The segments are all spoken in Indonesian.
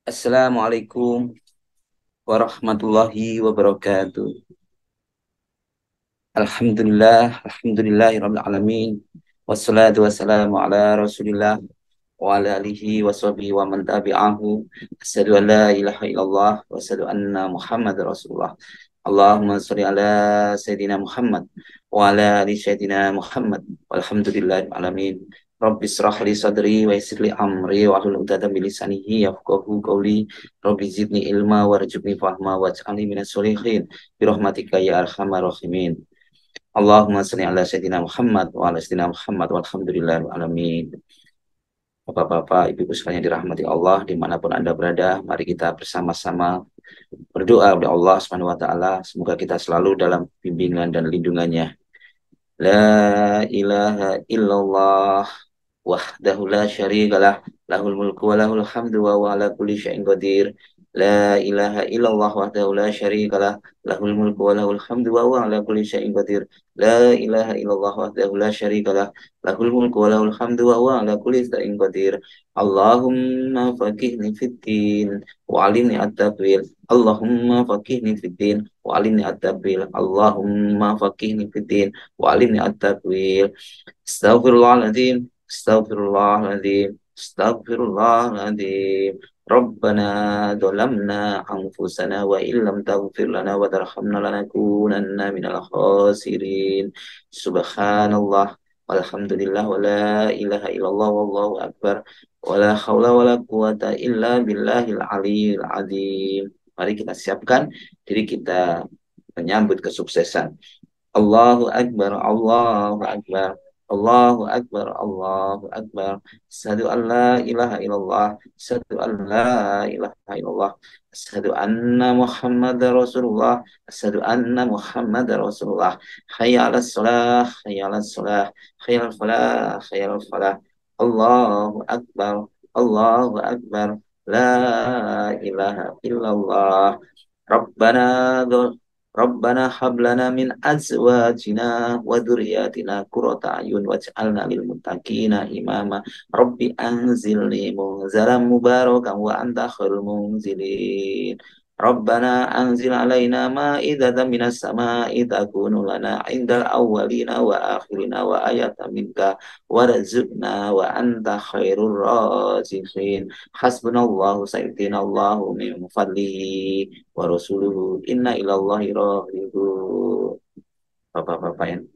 Assalamualaikum warahmatullahi wabarakatuh. Alhamdulillahirabbil alamin. Wassalatu wassalamu ala Rasulillah wa ala alihi washabihi wa man tabi'ahu. Asyhadu an la ilaha illallah wa asyhadu anna Muhammadar Rasulullah. Allahumma shalli ala Sayyidina Muhammad wa ala ali Sayyidina Muhammad. Walhamdulillahil alamin. Rabbi israh li sadri wa yassir li amri wa hlul 'uqdatam min lisani yafqahu qawli. Rabbi zidni ilma warzuqni fahma waj'alni minas sholihin bi rahmatika ya arhamar rahimin. Allahumma shalli ala Sayyidina Muhammad wa ala Sayyidina Muhammad walhamdulillahil alamin. Bapak-bapak, ibu-ibu sekalian dirahmati Allah dimanapun Anda berada, mari kita bersama-sama berdoa kepada Allah Subhanahu wa taala, semoga kita selalu dalam bimbingan dan lindungannya. La ilaha illallah wahdahu la syarikalah, lahul mulku wa lahul hamdu wa huwa ala kulli syai'in qadir. La ilaha illallah wahdahu la syarikalah, lahul mulku wa lahul hamdu wa huwa ala kulli syai'in qadir. La ilaha illallah wahdahu la syarikalah, lahul mulku wa lahul hamdu wa huwa ala kulli syai'in qadir. Allahumma faqihni fid din wa 'allimni at-tawil. Allahumma faqihni fid din wa 'allimni at-tawil. Allahumma faqihni fid din wa 'allimni at-tawil. Astaghfirullahaladzim. Astaghfirullahaladzim. Astaghfirullahaladzim. Rabbana dolamna anfusana wa illam taghfir lana wa tarhamna lanakunanna minal khasirin. Subhanallah walhamdulillah wa la ilaha illallah wallahu akbar wa la hawla wa la quwata illa billahil aliyil azim. Mari kita siapkan diri kita menyambut kesuksesan. Allahu Akbar, Allahu Akbar, Allahu Akbar, Allahu Akbar. Asyhadu an la ilaha illallah, asyhadu an la ilaha illallah, asyhadu anna Muhammadar Rasulullah, asyhadu anna Muhammadar Rasulullah. Hayya 'alas shalah, hayya 'alas shalah, hayya 'alal falah, hayya 'alal falah. Allahu Akbar, Allahu Akbar. La ilaha illallah. Rabbana Rabbana hablana min azwajina wa dzurriyyatina qurrata a'yun waj'alna lil muttaqina imama. Rabbi anzilni munzalan mubarakan wa anta khairul munzilin. Rabbana anzil alaina ma'idatan minas sama'i takunu lana indal awwalina wa akhirina wa ayatan minka warzuqna wa anta khairur raziqin. Hasbunallahu sayyidinallahu min fadlihi wa rasuluhu inna ilallahi raghibun. Bapak-bapak yang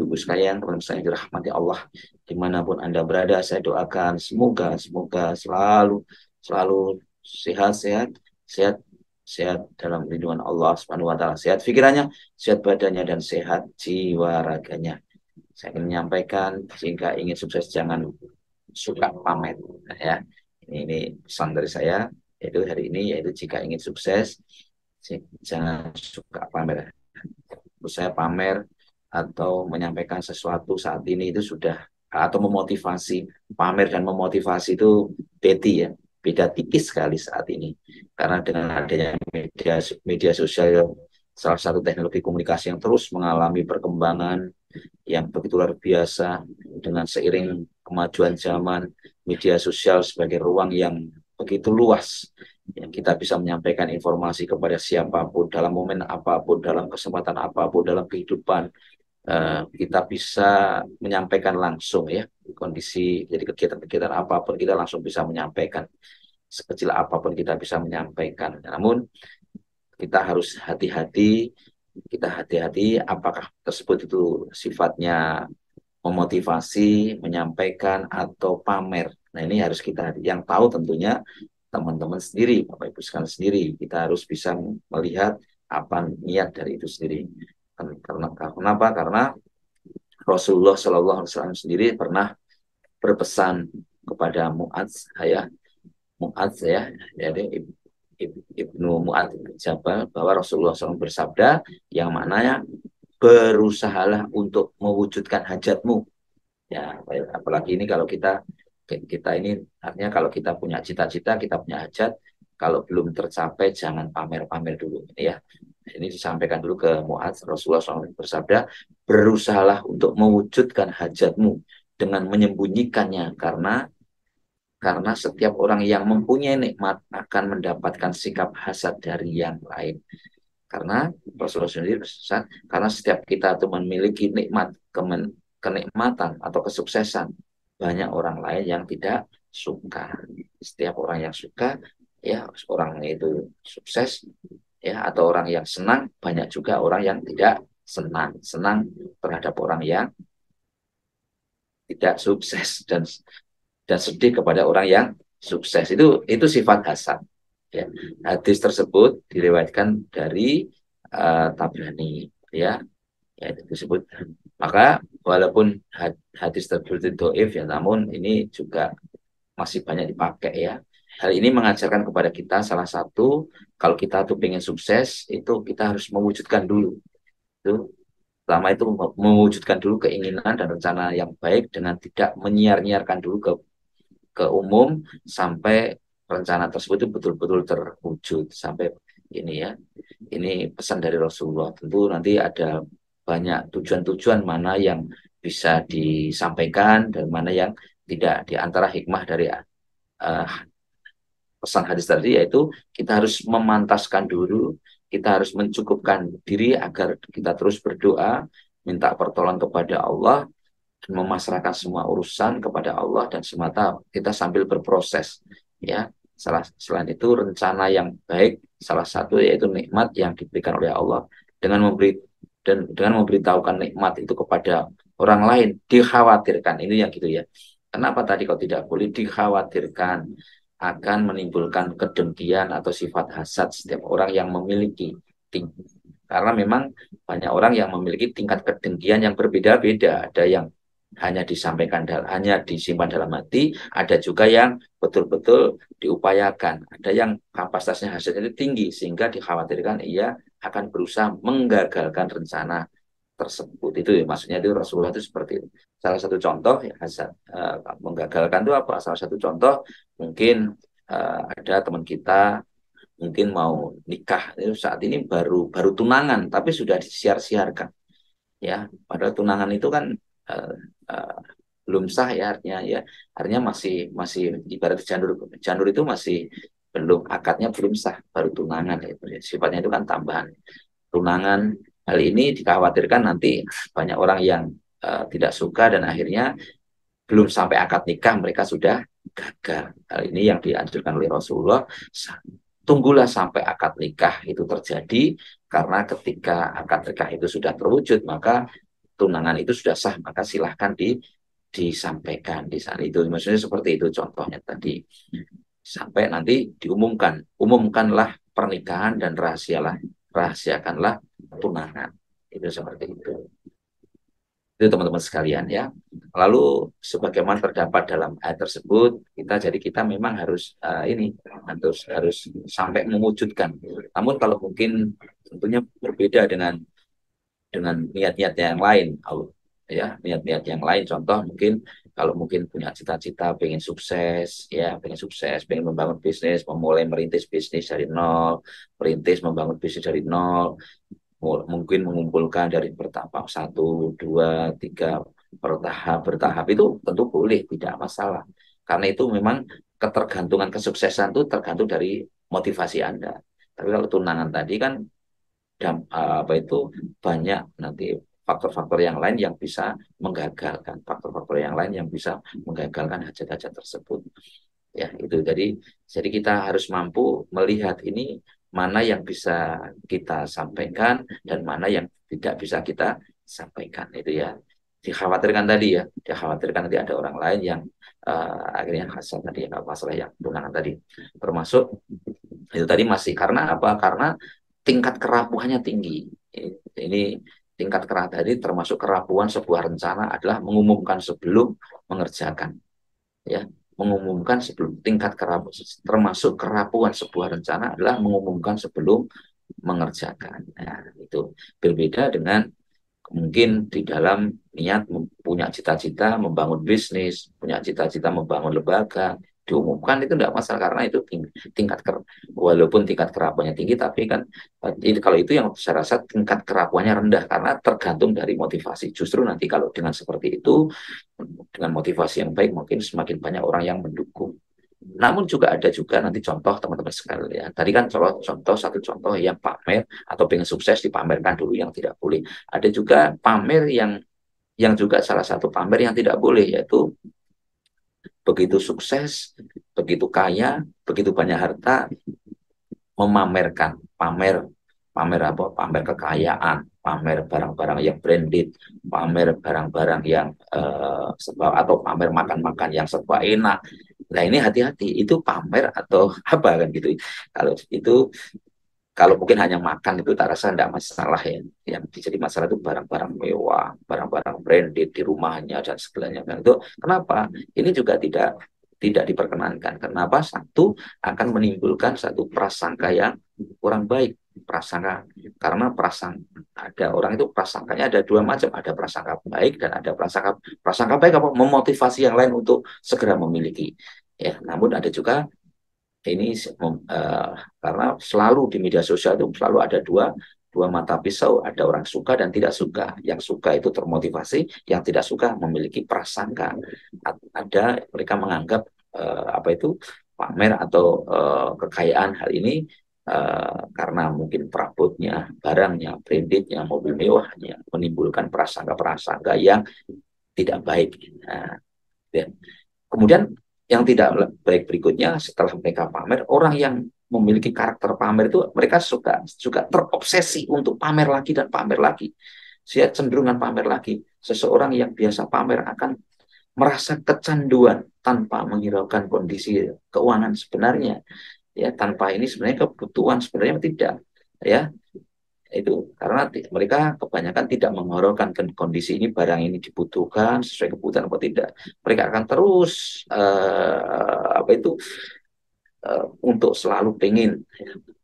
ibu sekalian, teman saya dirahmati Allah dimanapun Anda berada, saya doakan semoga selalu selalu sehat-sehat, sehat sehat dalam lindungan Allah Subhanahu wa taala, sehat pikirannya, sehat badannya dan sehat jiwa raganya. Saya ingin menyampaikan, jika ingin sukses jangan suka pamer, ya. Ini pesan dari saya, yaitu hari ini, yaitu jika ingin sukses jangan suka pamer. Terus saya pamer atau menyampaikan sesuatu saat ini itu sudah, atau memotivasi, pamer dan memotivasi itu beda tipis sekali saat ini, karena dengan adanya media sosial, salah satu teknologi komunikasi yang terus mengalami perkembangan yang begitu luar biasa. Dengan seiring kemajuan zaman, media sosial sebagai ruang yang begitu luas, yang kita bisa menyampaikan informasi kepada siapapun, dalam momen apapun, dalam kesempatan apapun, dalam kehidupan. Kita bisa menyampaikan langsung, ya, kondisi, jadi kegiatan-kegiatan apapun kita langsung bisa menyampaikan, sekecil apapun kita bisa menyampaikan. Namun kita harus hati-hati, apakah tersebut itu sifatnya memotivasi, menyampaikan, atau pamer. Nah, ini harus kita yang tahu tentunya teman-teman sendiri, Bapak Ibu sekalian sendiri. Kita harus bisa melihat apa niat dari itu sendiri. Kenapa? Karena Rasulullah Shallallahu Alaihi Wasallam sendiri pernah berpesan kepada Mu'adz, ya, jadi Ibnu Mu'adz bin Jabal, bahwa Rasulullah SAW bersabda yang maknanya berusahalah untuk mewujudkan hajatmu. Ya, apalagi ini kalau kita ini artinya kalau kita punya cita-cita, kita punya hajat, kalau belum tercapai jangan pamer-pamer dulu, ya. Ini disampaikan dulu ke Mu'adz. Rasulullah SAW bersabda, berusahalah untuk mewujudkan hajatmu dengan menyembunyikannya, karena Karena setiap orang yang mempunyai nikmat akan mendapatkan sikap hasad dari yang lain. Karena Rasulullah sendiri berpesan, karena setiap kita itu memiliki kenikmatan atau kesuksesan, banyak orang lain yang tidak suka. Setiap orang yang suka, ya orang itu sukses, ya atau orang yang senang, banyak juga orang yang tidak senang terhadap orang yang tidak sukses dan sedih kepada orang yang sukses. Itu sifat hasad. Ya. Hadis tersebut diriwayatkan dari Tabrani, ya, ya itu disebut. Maka walaupun hadis tersebut itu doif, ya, namun ini juga masih banyak dipakai, ya. Hal ini mengajarkan kepada kita salah satu, kalau kita tuh pengen sukses itu kita harus mewujudkan dulu itu. Pertama itu mewujudkan dulu keinginan dan rencana yang baik dengan tidak menyiar-nyiarkan dulu ke umum sampai rencana tersebut itu betul-betul terwujud sampai ini, ya. Ini pesan dari Rasulullah. Tentu nanti ada banyak tujuan-tujuan mana yang bisa disampaikan dan mana yang tidak. Di antara hikmah dari pesan hadis tadi yaitu kita harus memantaskan dulu, kita harus mencukupkan diri agar kita terus berdoa, minta pertolongan kepada Allah, dan memasrahkan semua urusan kepada Allah dan semata kita sambil berproses, ya. Selain itu rencana yang baik salah satu yaitu nikmat yang diberikan oleh Allah dengan dengan memberitahukan nikmat itu kepada orang lain dikhawatirkan ini yang gitu, ya. Kenapa tadi kok tidak boleh dikhawatirkan akan menimbulkan kedengkian atau sifat hasad setiap orang yang memiliki karena memang banyak orang yang memiliki tingkat kedengkian yang berbeda-beda. Ada yang hanya hanya disimpan dalam hati, ada juga yang betul-betul diupayakan. Ada yang kapasitasnya hasad itu tinggi sehingga dikhawatirkan ia akan berusaha menggagalkan rencana tersebut. Itu ya, maksudnya itu Rasulullah itu seperti itu. Salah satu contoh ya hasad menggagalkan itu apa? Salah satu contoh mungkin ada teman kita mungkin mau nikah itu saat ini baru baru tunangan tapi sudah disiar-siarkan, ya. Padahal tunangan itu kan uh, uh, belum sah, ya, artinya masih masih ibarat janur janur itu masih belum akadnya belum sah baru tunangan, itu ya. Sifatnya itu kan tambahan tunangan. Hal ini dikhawatirkan nanti banyak orang yang tidak suka dan akhirnya belum sampai akad nikah mereka sudah gagal. Hal ini yang dianjurkan oleh Rasulullah. Tunggulah sampai akad nikah itu terjadi, karena ketika akad nikah itu sudah terwujud, maka tunangan itu sudah sah, maka silahkan disampaikan di sana. Itu maksudnya seperti itu contohnya tadi. Sampai nanti umumkanlah pernikahan dan rahasiakanlah tunangan. Itu seperti itu. Itu teman-teman sekalian, ya. Lalu sebagaimana terdapat dalam ayat tersebut, kita memang harus ini harus sampai mewujudkan. Namun kalau mungkin tentunya berbeda dengan niat-niat yang lain, ya, niat-niat yang lain. Contoh mungkin kalau mungkin punya cita-cita pengen sukses, ya, pengen membangun bisnis, memulai merintis bisnis dari nol, membangun bisnis dari nol, mungkin mengumpulkan dari bertahap satu, dua, tiga, bertahap itu tentu boleh, tidak masalah. Karena itu memang ketergantungan kesuksesan itu tergantung dari motivasi Anda. Tapi kalau tunangan tadi kan apa itu banyak nanti faktor-faktor yang lain yang bisa faktor-faktor yang lain yang bisa menggagalkan hajat-hajat tersebut, ya. Itu jadi kita harus mampu melihat ini mana yang bisa kita sampaikan dan mana yang tidak bisa kita sampaikan, itu ya. Dikhawatirkan nanti ada orang lain yang akhirnya hasad tadi, ya, masalah yang tunangan tadi termasuk itu tadi masih karena apa? Karena tingkat kerapuhannya tinggi. Ini tingkat kerapuhan tadi termasuk kerapuhan sebuah rencana adalah mengumumkan sebelum mengerjakan, ya. Mengumumkan sebelum tingkat kerapuhan termasuk kerapuhan sebuah rencana adalah mengumumkan sebelum mengerjakan. Nah, itu berbeda dengan mungkin di dalam niat punya cita-cita membangun bisnis, punya cita-cita membangun lembaga, diumumkan itu tidak masalah karena itu walaupun tingkat kerapuannya tinggi, tapi kan kalau itu yang saya rasa tingkat kerapuannya rendah karena tergantung dari motivasi. Justru nanti kalau dengan seperti itu, dengan motivasi yang baik, mungkin semakin banyak orang yang mendukung. Namun juga ada juga nanti contoh teman-teman sekalian. Tadi kan satu contoh yang pamer atau pengen sukses dipamerkan dulu yang tidak boleh. Ada juga pamer yang juga salah satu pamer yang tidak boleh, yaitu begitu sukses, begitu kaya, begitu banyak harta, memamerkan, pamer, pamer apa? Pamer kekayaan, pamer barang-barang yang branded, pamer barang-barang yang atau pamer makan-makan yang serba enak. Nah ini hati-hati, itu pamer atau apa kan gitu. Kalau itu kalau mungkin hanya makan itu tak rasa tidak masalah ya. Yang jadi masalah itu barang-barang mewah, barang-barang branded di rumahnya dan segalanya. Dan itu kenapa? Ini juga tidak diperkenankan. Kenapa? Satu, akan menimbulkan satu prasangka yang kurang baik. Prasangka, karena ada orang itu prasangkanya ada dua macam, ada prasangka baik dan ada prasangka baik apa? Memotivasi yang lain untuk segera memiliki. Ya, namun ada juga ini karena selalu di media sosial itu selalu ada dua mata pisau, ada orang suka dan tidak suka. Yang suka itu termotivasi, yang tidak suka memiliki prasangka. Ada mereka menganggap apa itu pamer atau kekayaan hal ini karena mungkin perabotnya, barangnya, brandednya, mobil mewahnya menimbulkan prasangka-prasangka yang tidak baik. Nah, ya. Kemudian yang tidak baik berikutnya setelah mereka pamer, orang yang memiliki karakter pamer itu mereka juga terobsesi untuk pamer lagi dan pamer lagi. Saya cenderungan pamer lagi. Seseorang yang biasa pamer akan merasa kecanduan tanpa menghiraukan kondisi keuangan sebenarnya. Ya, tanpa ini sebenarnya kebutuhan sebenarnya tidak. Ya, itu karena mereka kebanyakan tidak menghiraukan kondisi ini, barang ini dibutuhkan sesuai kebutuhan atau tidak, mereka akan terus apa itu untuk selalu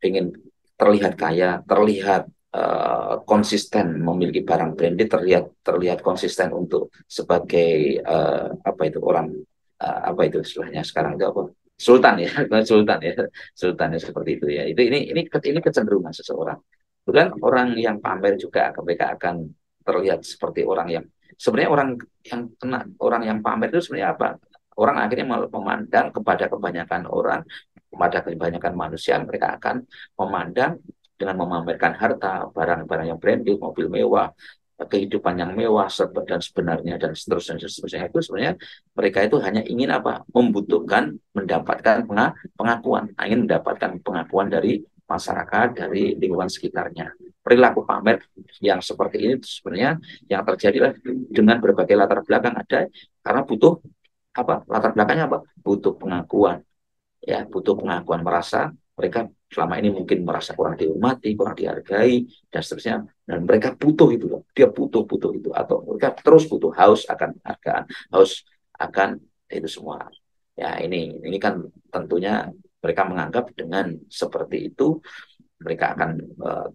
pengen terlihat kaya, terlihat konsisten memiliki barang branded, terlihat konsisten untuk sebagai apa itu orang apa itu istilahnya sekarang itu apa, sultan ya sultan ya, sultan ya seperti itu ya. Itu ini kecenderungan seseorang. Bukan orang yang pamer juga mereka akan terlihat seperti orang yang sebenarnya orang yang pamer itu sebenarnya apa? Orang akhirnya memandang kepada kebanyakan manusia, mereka akan memandang dengan memamerkan harta, barang-barang yang branded, mobil mewah, kehidupan yang mewah dan sebenarnya dan seterusnya itu sebenarnya mereka itu hanya ingin apa? Membutuhkan mendapatkan pengakuan, ingin mendapatkan pengakuan dari masyarakat, dari lingkungan sekitarnya. Perilaku pamer yang seperti ini sebenarnya yang terjadi dengan berbagai latar belakang ada, karena butuh apa? Latar belakangnya apa? Butuh pengakuan, ya butuh pengakuan, merasa mereka selama ini mungkin merasa kurang dihormati, kurang dihargai dan seterusnya, dan mereka butuh itu loh, dia butuh itu, atau mereka terus butuh, haus akan penghargaan, haus akan itu semua. Ya ini kan tentunya mereka menganggap dengan seperti itu mereka akan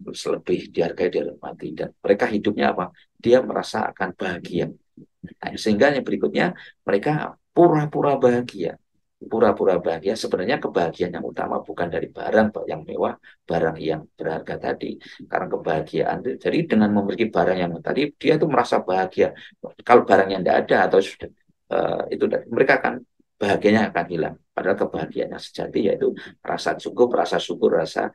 lebih dihargai, dihormati, dan mereka hidupnya apa, dia merasa akan bahagia. Nah, sehingga yang berikutnya mereka pura-pura bahagia. Pura-pura bahagia, sebenarnya kebahagiaan yang utama bukan dari barang yang mewah, barang yang berharga tadi. Karena kebahagiaan itu, jadi dengan memiliki barang yang tadi, dia itu merasa bahagia. Kalau barangnya tidak ada atau sudah itu mereka akan bahagianya akan hilang. Padahal kebahagiaan yang sejati yaitu rasa cukup, rasa syukur, rasa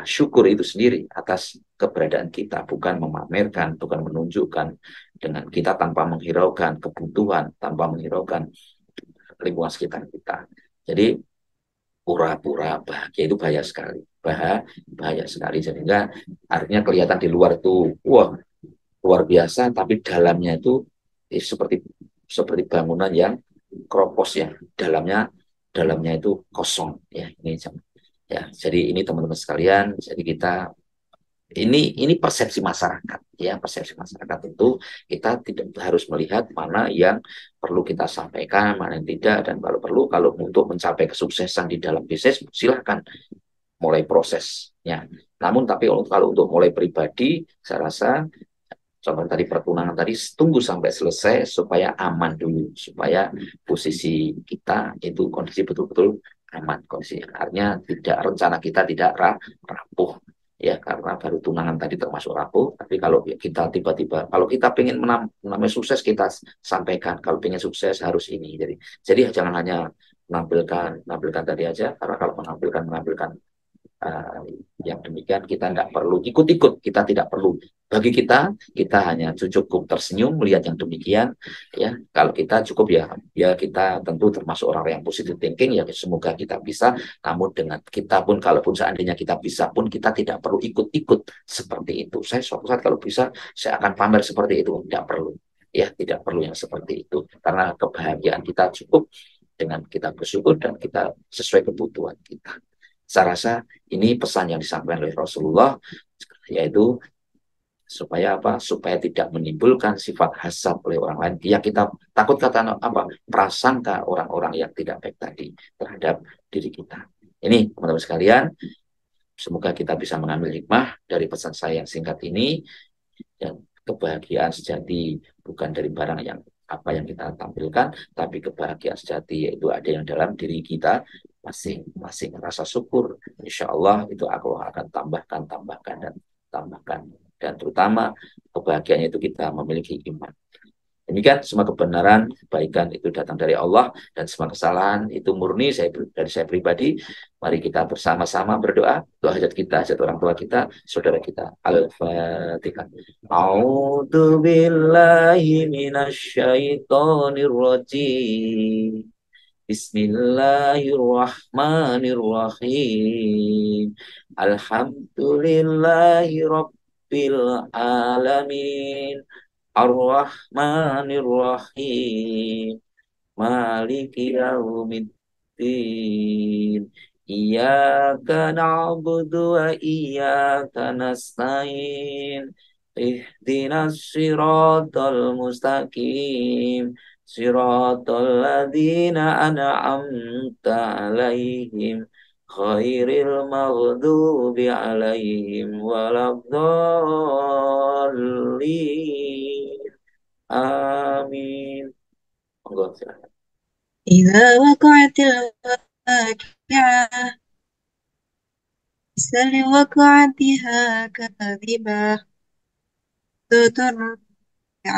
syukur itu sendiri atas keberadaan kita, bukan memamerkan, bukan menunjukkan dengan kita tanpa menghiraukan kebutuhan, tanpa menghiraukan lingkungan sekitar kita. Jadi pura-pura bahagia itu bahaya sekali, bahaya sekali. Sehingga artinya kelihatan di luar itu wah luar biasa, tapi dalamnya itu seperti seperti bangunan yang kropos ya, dalamnya itu kosong ya. Jadi ini teman-teman sekalian, jadi kita ini persepsi masyarakat ya, persepsi masyarakat tentu kita tidak harus melihat mana yang perlu kita sampaikan, mana yang tidak, dan kalau perlu, kalau untuk mencapai kesuksesan di dalam bisnis silahkan mulai prosesnya. Namun tapi kalau untuk mulai pribadi, saya rasa contoh tadi pertunangan tadi, tunggu sampai selesai supaya aman dulu, supaya posisi kita itu kondisi betul-betul aman, kondisi artinya tidak, rencana kita tidak rapuh ya, karena baru tunangan tadi termasuk rapuh. Tapi kalau kita tiba-tiba, kalau kita pengen menamai sukses, kita sampaikan kalau pengen sukses harus ini, jadi jangan hanya menampilkan tadi aja, karena kalau menampilkan uh, yang demikian kita nggak perlu ikut-ikut, kita tidak perlu. Bagi kita hanya cukup tersenyum melihat yang demikian. Ya, kalau kita cukup ya, ya kita tentu termasuk orang yang positive thinking ya. Semoga kita bisa. Namun dengan kita pun, kalaupun seandainya kita bisa pun, kita tidak perlu ikut-ikut seperti itu. Saya suatu saat kalau bisa, saya akan pamer seperti itu. Tidak perlu. Ya, tidak perlu yang seperti itu. Karena kebahagiaan kita cukup dengan kita bersyukur dan kita sesuai kebutuhan kita. Saya rasa ini pesan yang disampaikan oleh Rasulullah, yaitu supaya apa? Supaya tidak menimbulkan sifat hasad oleh orang lain. Ya kita takut kata apa? Prasangka orang-orang yang tidak baik tadi terhadap diri kita. Ini teman-teman sekalian, semoga kita bisa mengambil hikmah dari pesan saya yang singkat ini. Dan kebahagiaan sejati bukan dari barang yang apa yang kita tampilkan, tapi kebahagiaan sejati yaitu ada yang dalam diri kita masing-masing. Rasa syukur, insya Allah itu aku akan tambahkan dan tambahkan. Dan terutama kebahagiaan itu kita memiliki iman. Demikian semua kebenaran, kebaikan itu datang dari Allah dan semua kesalahan itu murni dari saya pribadi. Mari kita bersama-sama berdoa, doa hajat kita, hajat orang tua kita, saudara kita. Al-Fatihah. A'udzu billahi minasyaitonir rajim. Bismillahirrahmanirrahim. Alhamdulillahi rabbil alamin. Ar-Rahmanir-Rahim. Maliki yaumiddin. Iyyaka na'budu wa iyyaka nasta'in. Ihdinas siratal mustaqim. Siratal ladzina an'amta 'alaihim khairil maghdubi 'alaihim waladdallin. Amin. Monggo silakan. إذا وقعت الواقعة ليس لوقعتها كاذبة ترجع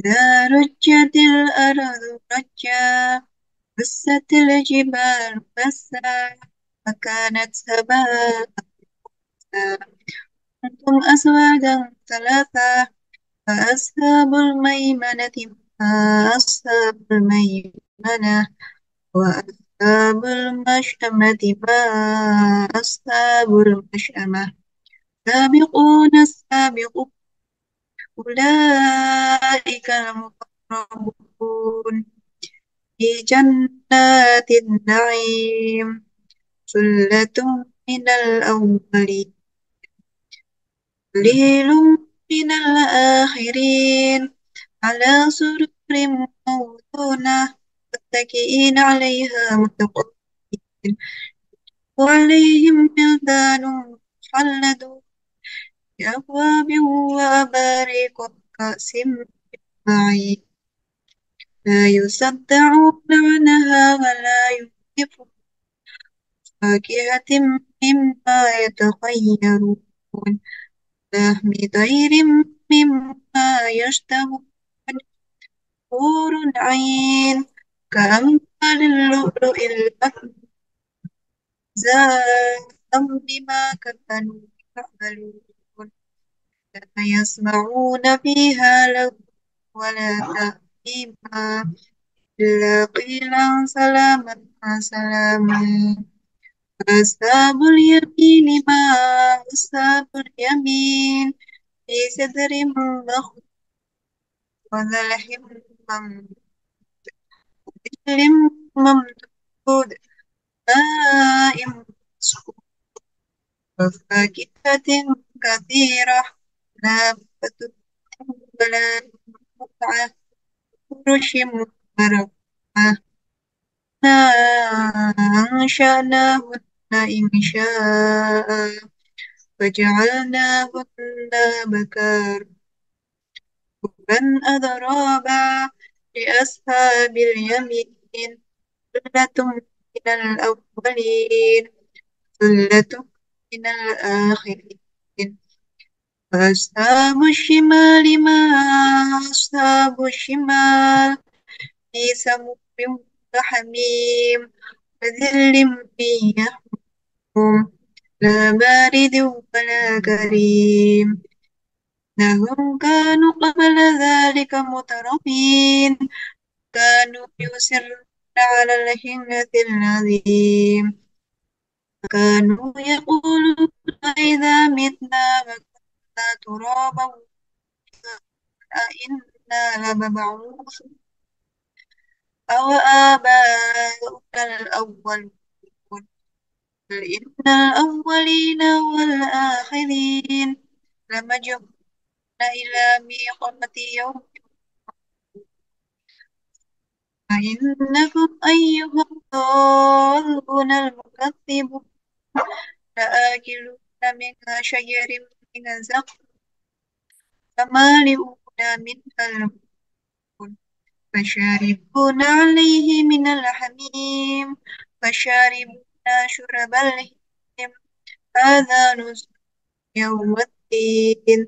إذا رجت الأرض رجا بست الجبال بسا فكانت هباء كنتم أزواجا ثلاثة فأصحاب الميمنة ما أصحاب الميمنة وأصحاب المشأمة ما أصحاب المشأمة سابقون السابقون أولئك المقربون في جنات النعيم ثلة من الأولين قليل من الآخرين على سرر موضونة متكئين عليها متقابلين وعليهم بلدان مخلدون بأكواب وأباريق وكأس من معين لا يصدعون عنها ولا ينزفون فاكهة مما يتخيرون لحم طير مما يشتهون حور عين كأمثال اللؤلؤ المكنون جزاء بما كانوا يعملون لا يسمعون فيها لغوا ولا تأثيما إلا قيلا سلاما سلاما أصحاب اليمين ما أصحاب اليمين في سدر مخضود وذلح ممدود ماء مسكوب وفاكهة كثيرة لا بطل ولا متعة فرش مرفوعة أنشأناهن إنشاء فجعلناهن بكار عربا أترابا لأصحاب اليمين ثلة من الأولين ثلة من الآخرين وأصحاب الشمال ما أصحاب الشمال في سموم حميم وذل من يحموم لا بارد ولا كريم إنهم كانوا قبل ذلك مترفين كانوا يصرون على الحنث العظيم كانوا يقولون إذا متنا وكنا ترابا أئنا لمبعوثون أو آباؤنا الأولون بل إن الأولين والآخرين لمجموعون إلى ميقات يوم فإنكم أيها الضالون المكذبون لآكلون من شجر من زقوم فمالئون منها البطون فشاربون عليه من الحميم فشاربون شرب الهيم هذا نزل يوم الدين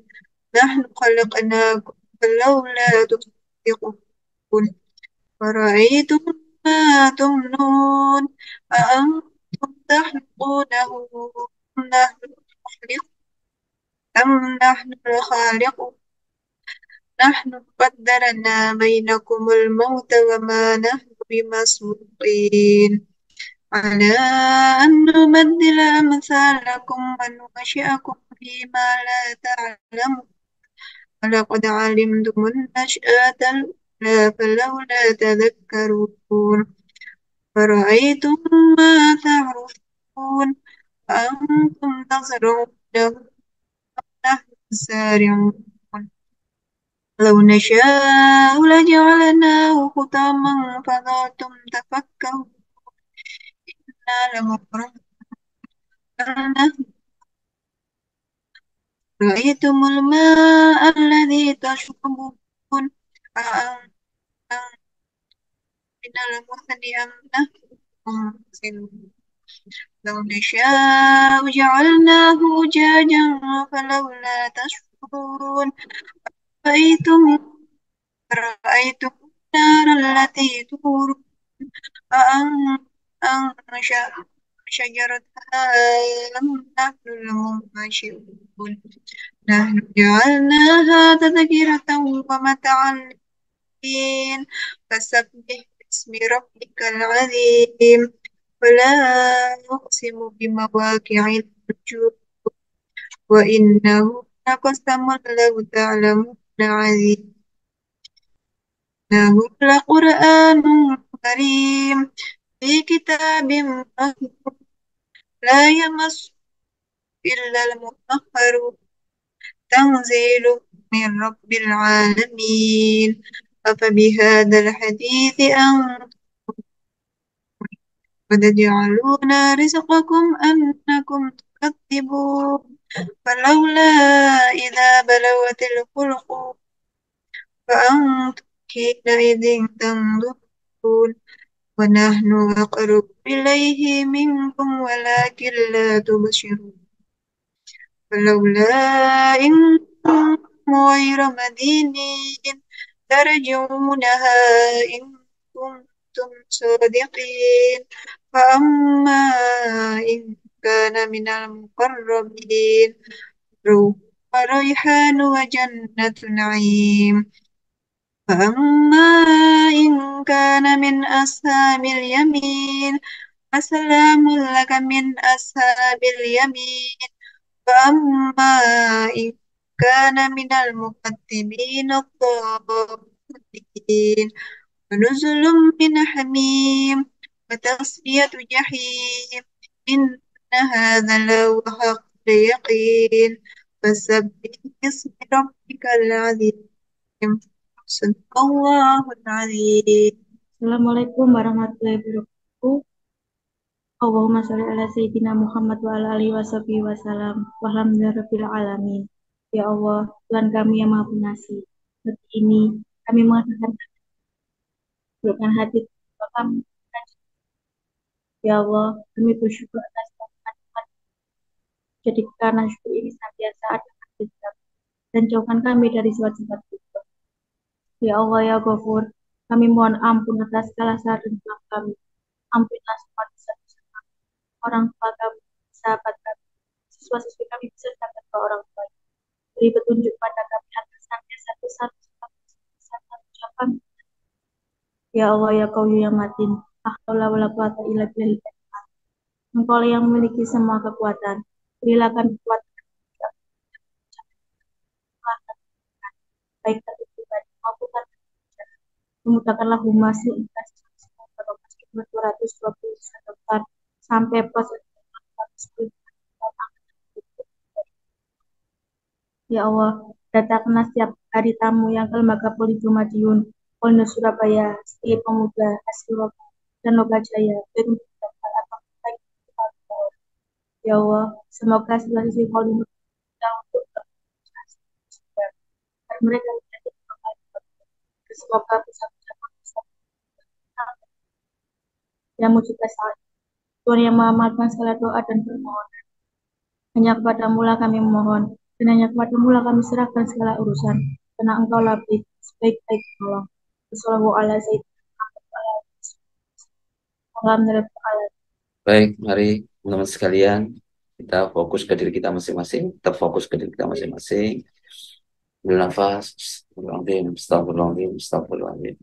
نحن خلقناكم فلولا تصدقون فرأيتم ما تمنون أأنتم تخلقونه أم نحن الخالقون نحن الخالقون نحن قدرنا بينكم الموت وما نحن بمسبوقين على أن نبدل أمثالكم وننشئكم فيما لا تعلمون ولقد علمتم النشأة الأولى فلولا تذكرون فرأيتم ما تحرثون أأنتم تزرعونه نحن الزارعون لو نشاء لجعلناه حطاما فظلتم تفكرون إنا لمغرمون رأيتم الماء الذي تشربون أأنتم من المهل أم نحن المنزلون لو نشاء جعلناه أجاجا فلولا تشكرون رأيتم رأيتم النار التي تورون أنشأ شجرتها أم نحن المنشئون نحن جعلناها تذكرة ومتاعا للمقوين فسبح باسم ربك العظيم ولا أقسم بمواقع النجوم وإنه لقسم لو تعلمون عظيم إنه لقرآن كريم في كتاب مكنون لا يمس إلا المطهرون تنزيل من رب العالمين أفبهذا الحديث أنتم وتجعلون رزقكم أنكم تكذبون فلولا إذا بلغت الحلقوم فأنتم حينئذ تنظرون ونحن أقرب إليه منكم ولكن لا تبصرون فلولا إن كنتم غير مدينين ترجعونها إن كنتم صادقين فأما إن كان من المقربين روح وريحان وجنة نعيم فأما إن كان من أصحاب اليمين فسلام لك من أصحاب اليمين فأما إن كان من المكذبين الضالين فنزل من حميم وتصفية جحيم إن هذا لهو حق اليقين فسبح باسم ربك العظيم صدق الله العظيم. Assalamualaikum warahmatullahi wabarakatuh. Allahumma sholli ala sayyidina Muhammad wa ala alihi washabihi wasallam. Walhamdulillahirabbil alamin. Ya Allah, Tuhan kami yang Maha Pengasih. Hari ini kami mengadakan dengan hati kami. Ya Allah, kami bersyukur atas nikmat. Jadi karena syukur ini senantiasa ada dan jauhkan kami dari sifat-sifat buruk. Ya Allah ya Ghafur, Kami mohon ampun atas segala salah dan kesalahan kami. Ampunilah semua dosa-dosa kami, orang tua kami, sahabat kami, siswa-siswi kami beserta kedua orang tua. Beri petunjuk pada kami atas senantiasa bersatu serta ucapan. Ya Allah, ya Qawiyu ya Matin, la haula wala quwata illa billah. Engkau yang memiliki semua kekuatan. Berilah kami kekuatan baik dari pribadi maupun dari masyarakat. Memudahkanlah humas ikhlas 220 daftar sampai proses. Ya Allah, datanglah setiap hari tamu yang ke Lembaga Polidu Madiun, Polda Surabaya, STI Pemuda, Asiro, dan Lokajaya. Ya Allah, semoga situasi Polidu untuk mereka menjadi semoga bisa yang mencipta saat Tuhan yang mengamalkan segala doa dan permohonan. Hanya kepadamu lah kami memohon, dan hanya kepadamu lah kami serahkan segala urusan. Karena engkau lah sebaik-baik penolong. Wassalamualaikum warahmatullahi wabarakatuh. Baik, mari teman-teman sekalian, kita fokus ke diri kita masing-masing. Kita fokus ke diri kita masing-masing. Ambil nafas, astagfirullahaladzim, astagfirullahaladzim.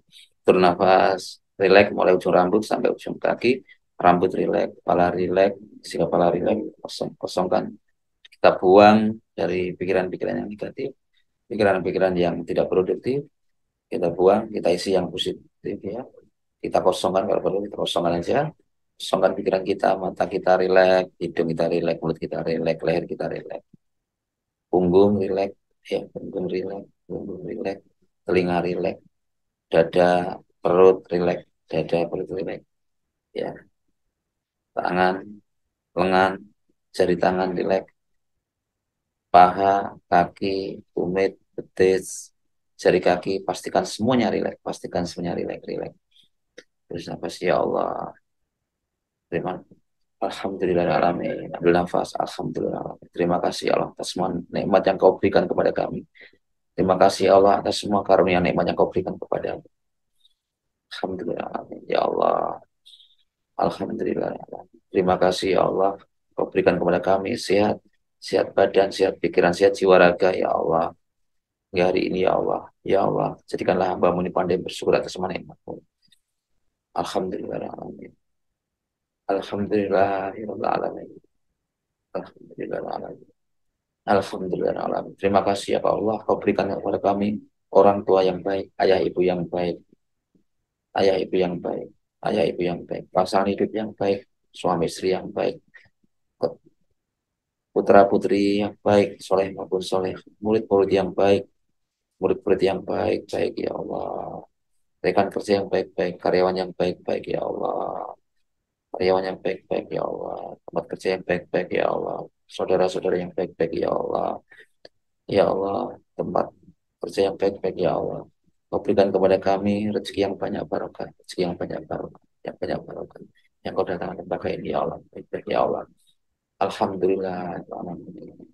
Turun nafas, rileks mulai ujung rambut sampai ujung kaki. Rambut rileks, kepala rileks, isi kepala rileks, kosongkan. Kita buang dari pikiran-pikiran yang negatif, pikiran-pikiran yang tidak produktif. Kita buang, kita isi yang positif ya. Kita kosongkan kalau perlu, kita kosongkan aja. Kosongkan pikiran kita, mata kita rileks, hidung kita rileks, mulut kita rileks, leher kita rileks, punggung rileks, ya punggung rileks, telinga rileks, dada, perut rileks, dada, perut rileks, ya, tangan, lengan, jari tangan rileks, paha, kaki, tumit, betis, jari kaki, pastikan semuanya rileks, pastikan semuanya rileks, rileks. Terus nafas ya Allah, terima Alhamdulillahirrahmanirrahim. Ambil nafas. Alhamdulillah. Terima kasih Allah atas semua nikmat yang kau berikan kepada kami. Terima kasih Allah atas semua karunia nikmat yang kau berikan kepada kami. Alhamdulillah. Ya Allah. Alhamdulillah. Terima kasih ya Allah. Kau berikan kepada kami sehat. Sehat badan, sehat pikiran, sehat jiwa raga. Ya Allah. Ya hari ini ya Allah. Ya Allah. Jadikanlah hamba-Mu ini pandai bersyukur atas semua nikmat-Mu. Alhamdulillah. Alhamdulillah. Alhamdulillah. Alhamdulillah. Alhamdulillah. Terima kasih ya Allah. Kau berikan kepada kami orang tua yang baik, ayah ibu yang baik, ayah ibu yang baik, ayah ibu yang baik, pasangan hidup yang baik, suami istri yang baik, putra putri yang baik, soleh maupun soleh, murid-murid yang baik, murid-murid yang baik, baik ya Allah. Rekan kerja yang baik-baik, karyawan yang baik-baik ya Allah. Karyawan yang baik-baik ya Allah. Tempat kerja yang baik-baik ya Allah. Saudara-saudara yang baik-baik ya Allah. Ya Allah, tempat kerja yang baik-baik ya Allah. Kau berikan kepada kami rezeki yang banyak barokah, rezeki yang banyak barokah, yang banyak barokah. Yang kau datangkan kepada ini ya Allah, baik-baik ya Allah. Alhamdulillah, alhamdulillah.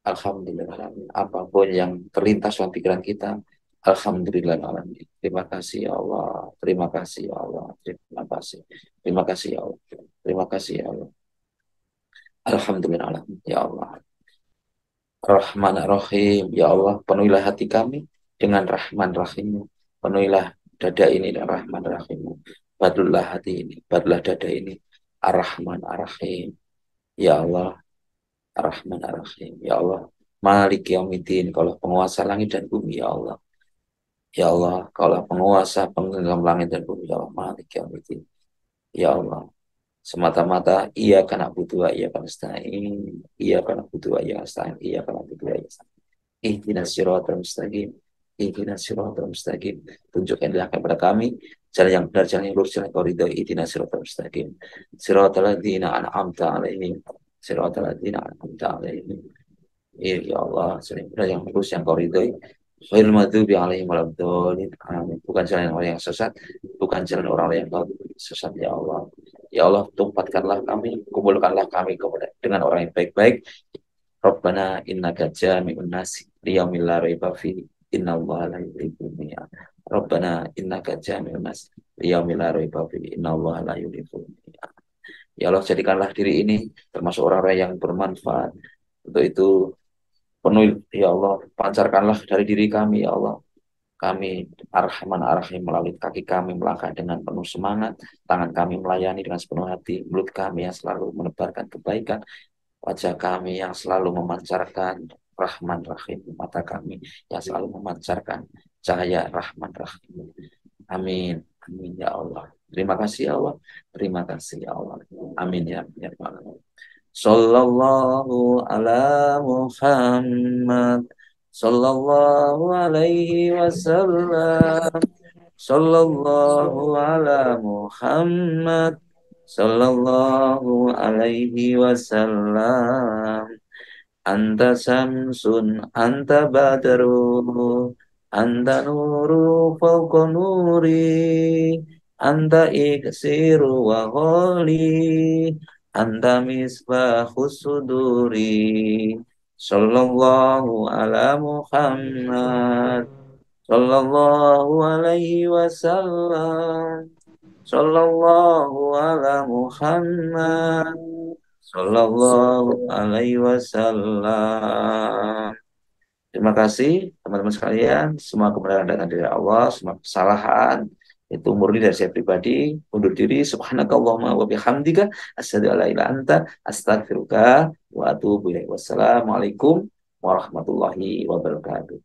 Alhamdulillah, apapun yang terlintas dalam pikiran kita, Alhamdulillah, alhamdulillah. Terima kasih ya Allah, terima kasih ya Allah, terima kasih, terima kasih ya Allah, terima kasih ya Allah. Alhamdulillah, alhamdulillah ya Allah. Rahman Rahim, ya Allah, penuhilah hati kami dengan Rahman Rahim-Mu. Penuhilah dada ini dengan Rahman Rahim-Mu. Badullah hati ini, badullah dada ini, Ar-Rahman Ar-Rahim. Ya Allah, Ar-Rahman Ar-Rahim. Ya Allah, Malik Yaumiddin, kalau penguasa langit dan bumi, ya Allah. Ya Allah, kalau penguasa penggenggam langit dan bumi, ya Allah, Malik Yaumiddin. Ya Allah, semata-mata ia karena butuh, ia karena nasta'in, ia karena butuh, ia nasta'in, ia karena butuh, ia nasta'in. Ihdinas siratal mustaqim, ihdinas siratal mustaqim. Tunjukkanlah kepada kami jalan yang benar, jalan yang lurus, jalan yang kau ridhoi. Ihdinas siratal mustaqim, siratal ladzina an'amta alaihim, siratal ladzina an'amta alaihim. Ya Allah, jalan yang benar, yang lurus, yang kau ridhoi. Ghairil maghdubi alaihim waladdallin. Amin. Bukan jalan orang yang sesat, bukan jalan orang yang sesat ya Allah. Ya Allah, tempatkanlah kami, kumpulkanlah kami kepada dengan orang yang baik-baik. Rabbana innaka jami'un nasi liyaumil la raiba fihi innallaha la yuhibbul mu'minin. Rabbana innaka jami'un nas liyaumil la raiba fihi innallaha la yuliful mi'ad. Ya Allah, jadikanlah diri ini termasuk orang-orang yang bermanfaat. Untuk itu penuh, ya Allah, pancarkanlah dari diri kami, ya Allah. Kami Ar-Rahman Ar-Rahim, melalui kaki kami melangkah dengan penuh semangat, tangan kami melayani dengan sepenuh hati, mulut kami yang selalu menebarkan kebaikan, wajah kami yang selalu memancarkan Rahman Rahim, mata kami yang selalu memancarkan cahaya Rahman Rahim. Amin. Amin ya Allah. Terima kasih ya Allah. Terima kasih ya Allah. Amin ya Allah. Sallallahu ala Muhammad. Sallallahu alaihi wasallam. Sallallahu ala Muhammad. Sallallahu alaihi wasallam. Anta samsun, anta badru, anta nuru fauqa nuri, anta iksiru wa ghali, anta misbahus suduri. Sallallahu ala Muhammad, sallallahu alaihi wasallam, sallallahu ala Muhammad, sallallahu alaihi wasallam. Terima kasih teman-teman sekalian. Semua kebenaran datang dari Allah, semua kesalahan itu murni dari saya pribadi. Undur diri. Subhanakallahumma wa bihamdika asyhadu an la ilaha illa anta astaghfiruka wa atubu ilaik. Wassalamualaikum warahmatullahi wabarakatuh.